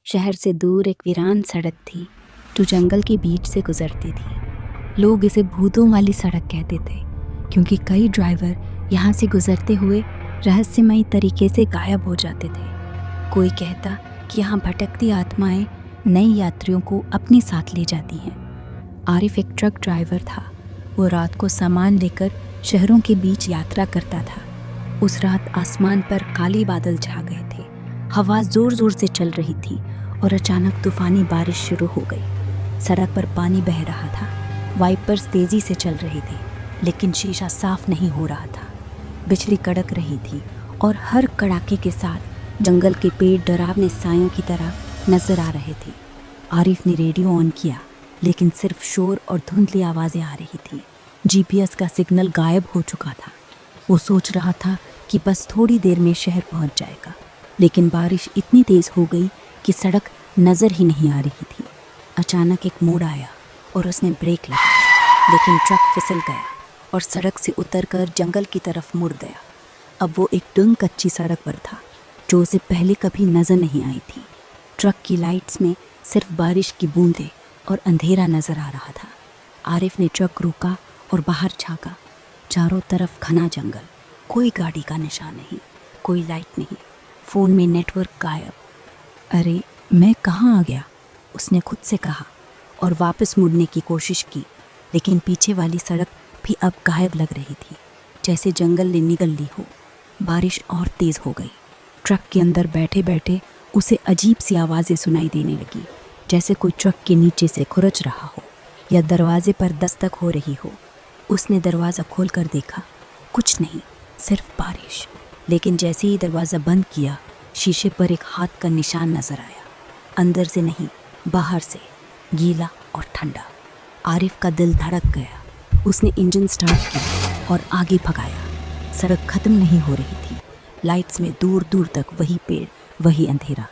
शहर से दूर एक वीरान सड़क थी जो जंगल के बीच से गुजरती थी। लोग इसे भूतों वाली सड़क कहते थे क्योंकि कई ड्राइवर यहाँ से गुजरते हुए रहस्यमयी तरीके से गायब हो जाते थे। कोई कहता कि यहाँ भटकती आत्माएं नए यात्रियों को अपने साथ ले जाती हैं। आरिफ एक ट्रक ड्राइवर था। वो रात को सामान लेकर शहरों के बीच यात्रा करता था। उस रात आसमान पर काले बादल छा गए थे, हवा जोर जोर से चल रही थी और अचानक तूफानी बारिश शुरू हो गई। सड़क पर पानी बह रहा था, वाइपर्स तेजी से चल रहे थे लेकिन शीशा साफ नहीं हो रहा था। बिजली कड़क रही थी और हर कड़ाके के साथ जंगल के पेड़ डरावने सायों की तरह नजर आ रहे थे। आरिफ ने रेडियो ऑन किया लेकिन सिर्फ शोर और धुंधली आवाज़ें आ रही थी। जीपीएस का सिग्नल गायब हो चुका था। वो सोच रहा था कि बस थोड़ी देर में शहर पहुंच जाएगा, लेकिन बारिश इतनी तेज़ हो गई कि सड़क नज़र ही नहीं आ रही थी। अचानक एक मोड़ आया और उसने ब्रेक लगाया, लेकिन ट्रक फिसल गया और सड़क से उतरकर जंगल की तरफ मुड़ गया। अब वो एक तंग कच्ची सड़क पर था जो उसे पहले कभी नज़र नहीं आई थी। ट्रक की लाइट्स में सिर्फ बारिश की बूंदें और अंधेरा नज़र आ रहा था। आरिफ ने ट्रक रोका और बाहर झांका। चारों तरफ घना जंगल, कोई गाड़ी का निशान नहीं, कोई लाइट नहीं, फ़ोन में नेटवर्क गायब। अरे मैं कहाँ आ गया, उसने खुद से कहा और वापस मुड़ने की कोशिश की, लेकिन पीछे वाली सड़क भी अब गायब लग रही थी, जैसे जंगल ने निगल ली हो। बारिश और तेज़ हो गई। ट्रक के अंदर बैठे बैठे उसे अजीब सी आवाज़ें सुनाई देने लगी, जैसे कोई ट्रक के नीचे से खुरच रहा हो या दरवाजे पर दस्तक हो रही हो। उसने दरवाज़ा खोलकर देखा, कुछ नहीं, सिर्फ बारिश। लेकिन जैसे ही दरवाज़ा बंद किया, शीशे पर एक हाथ का निशान नज़र आया। अंदर से नहीं, बाहर से, गीला और ठंडा। आरिफ का दिल धड़क गया। उसने इंजन स्टार्ट किया और आगे भगाया। सड़क ख़त्म नहीं हो रही थी। लाइट्स में दूर दूर तक वही पेड़, वही अंधेरा।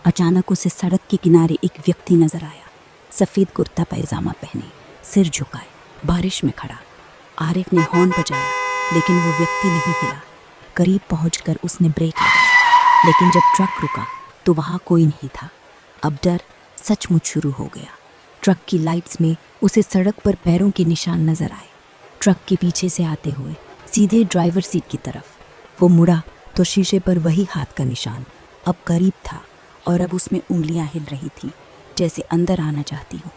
अचानक उसे सड़क के किनारे एक व्यक्ति नज़र आया, सफ़ेद कुर्ता पैजामा पहने, सिर झुकाए, बारिश में खड़ा। आरिफ ने हॉर्न बजाया लेकिन वो व्यक्ति नहीं हिला। करीब पहुंचकर उसने ब्रेक लगाया, लेकिन जब ट्रक रुका तो वहाँ कोई नहीं था। अब डर सचमुच शुरू हो गया। ट्रक की लाइट्स में उसे सड़क पर पैरों के निशान नज़र आए, ट्रक के पीछे से आते हुए सीधे ड्राइवर सीट की तरफ। वो मुड़ा तो शीशे पर वही हाथ का निशान अब करीब था और अब उसमें उंगलियां हिल रही थी, जैसे अंदर आना चाहती हूँ।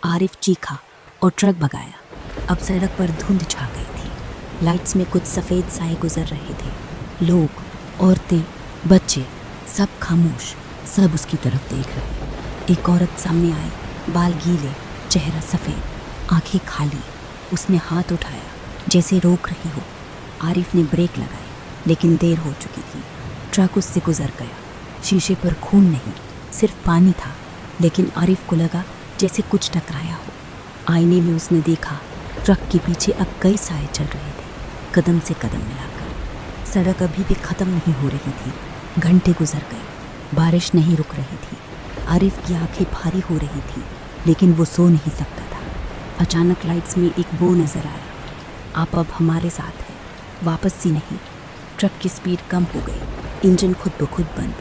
आरिफ चीखा और ट्रक भगाया। अब सड़क पर धुंध छा गई थी। लाइट्स में कुछ सफ़ेद साए गुजर रहे थे। लोग, औरतें, बच्चे, सब खामोश, सब उसकी तरफ देख रहे। एक औरत सामने आई, बाल गीले, चेहरा सफ़ेद, आंखें खाली। उसने हाथ उठाया जैसे रोक रही हो। आरिफ ने ब्रेक लगाई लेकिन देर हो चुकी थी। ट्रक उससे गुजर गया। शीशे पर खून नहीं, सिर्फ पानी था, लेकिन आरिफ को लगा जैसे कुछ टकराया हो। आईने में उसने देखा ट्रक के पीछे अब कई साए चल रहे थे, कदम से कदम मिलाकर। सड़क अभी भी ख़त्म नहीं हो रही थी। घंटे गुजर गए, बारिश नहीं रुक रही थी। आरिफ की आंखें भारी हो रही थी, लेकिन वो सो नहीं सकता था। अचानक लाइट्स में एक वो नज़र आया, आप अब हमारे साथ हैं, वापस सी नहीं। ट्रक की स्पीड कम हो गई, इंजन खुद ब खुद बंद।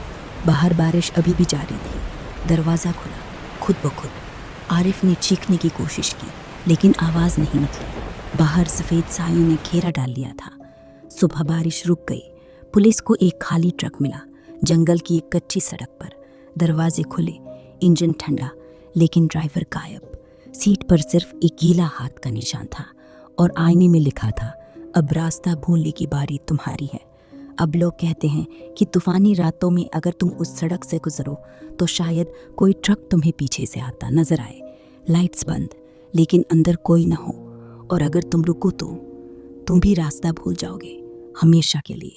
बाहर बारिश अभी भी जारी थी। दरवाज़ा खुला खुद ब खुद। आरिफ ने चीखने की कोशिश की लेकिन आवाज़ नहीं निकली। बाहर सफ़ेद सायों ने घेरा डाल लिया था। सुबह बारिश रुक गई। पुलिस को एक खाली ट्रक मिला, जंगल की एक कच्ची सड़क पर। दरवाजे खुले, इंजन ठंडा, लेकिन ड्राइवर गायब। सीट पर सिर्फ एक गीला हाथ का निशान था और आईने में लिखा था, अब रास्ता भूलने की बारी तुम्हारी है। अब लोग कहते हैं कि तूफ़ानी रातों में अगर तुम उस सड़क से गुजरो तो शायद कोई ट्रक तुम्हें पीछे से आता नज़र आए। लाइट्स बंद, लेकिन अंदर कोई ना हो, और अगर तुम रुको तो तुम भी रास्ता भूल जाओगे, हमेशा के लिए।